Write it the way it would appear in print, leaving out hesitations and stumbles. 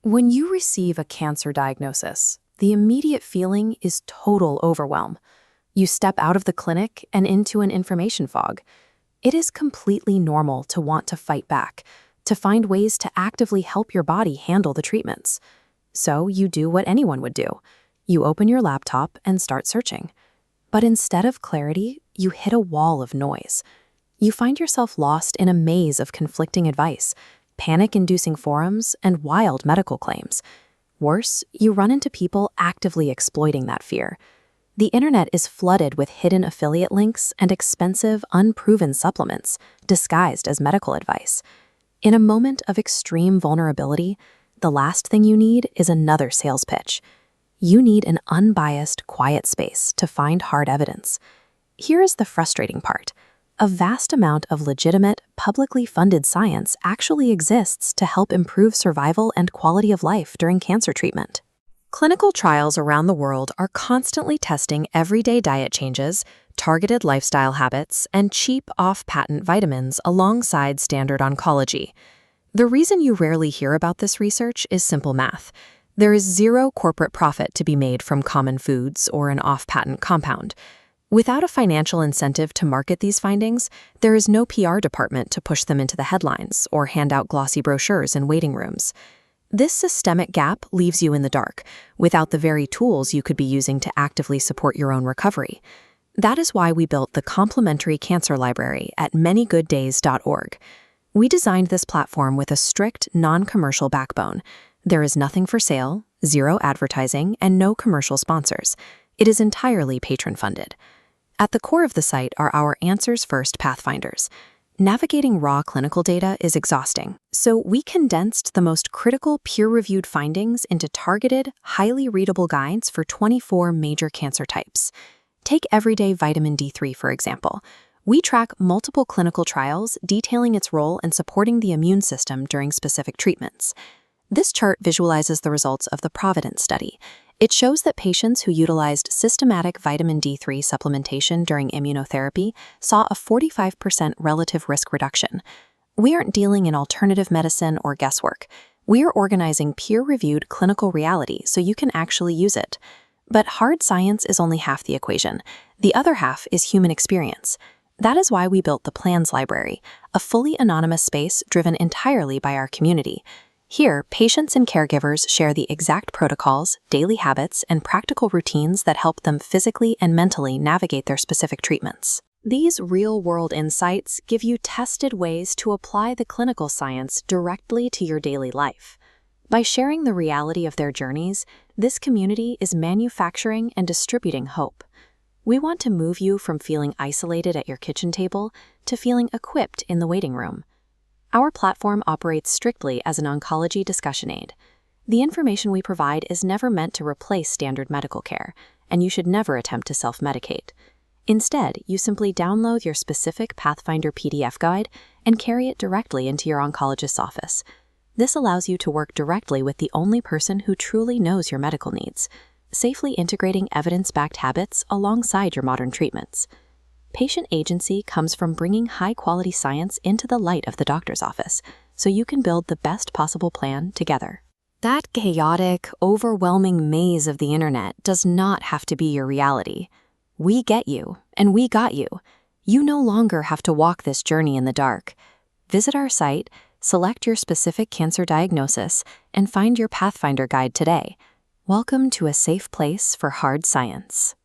When you receive a cancer diagnosis, the immediate feeling is total overwhelm. You step out of the clinic and into an information fog. It is completely normal to want to fight back, to find ways to actively help your body handle the treatments. So you do what anyone would do. You open your laptop and start searching. But instead of clarity, you hit a wall of noise. You find yourself lost in a maze of conflicting advice, panic-inducing forums, and wild medical claims. Worse, you run into people actively exploiting that fear. The internet is flooded with hidden affiliate links and expensive, unproven supplements disguised as medical advice. In a moment of extreme vulnerability, the last thing you need is another sales pitch. You need an unbiased, quiet space to find hard evidence. Here is the frustrating part. A vast amount of legitimate, publicly funded science actually exists to help improve survival and quality of life during cancer treatment. Clinical trials around the world are constantly testing everyday diet changes, targeted lifestyle habits, and cheap off-patent vitamins alongside standard oncology. The reason you rarely hear about this research is simple math. There is zero corporate profit to be made from common foods or an off-patent compound. Without a financial incentive to market these findings, there is no PR department to push them into the headlines or hand out glossy brochures in waiting rooms. This systemic gap leaves you in the dark, without the very tools you could be using to actively support your own recovery. That is why we built the complementary cancer library at manygooddays.org. We designed this platform with a strict, non-commercial backbone. There is nothing for sale, zero advertising, and no commercial sponsors. It is entirely patron-funded. At the core of the site are our Answers First pathfinders. Navigating raw clinical data is exhausting, so we condensed the most critical peer-reviewed findings into targeted, highly readable guides for 24 major cancer types. Take everyday vitamin D3, for example. We track multiple clinical trials detailing its role in supporting the immune system during specific treatments. This chart visualizes the results of the Providence study. It shows that patients who utilized systematic vitamin D3 supplementation during immunotherapy saw a 45% relative risk reduction. We aren't dealing in alternative medicine or guesswork. We are organizing peer-reviewed clinical reality so you can actually use it. But hard science is only half the equation. The other half is human experience. That is why we built the Plans Library, a fully anonymous space driven entirely by our community. Here, patients and caregivers share the exact protocols, daily habits, and practical routines that help them physically and mentally navigate their specific treatments. These real-world insights give you tested ways to apply the clinical science directly to your daily life. By sharing the reality of their journeys, this community is manufacturing and distributing hope. We want to move you from feeling isolated at your kitchen table to feeling equipped in the waiting room. Our platform operates strictly as an oncology discussion aid. The information we provide is never meant to replace standard medical care, and you should never attempt to self-medicate. Instead, you simply download your specific Pathfinder PDF guide and carry it directly into your oncologist's office. This allows you to work directly with the only person who truly knows your medical needs, safely integrating evidence-backed habits alongside your modern treatments. Patient agency comes from bringing high-quality science into the light of the doctor's office, so you can build the best possible plan together. That chaotic, overwhelming maze of the internet does not have to be your reality. We get you, and we got you. You no longer have to walk this journey in the dark. Visit our site, select your specific cancer diagnosis, and find your Pathfinder guide today. Welcome to a safe place for hard science.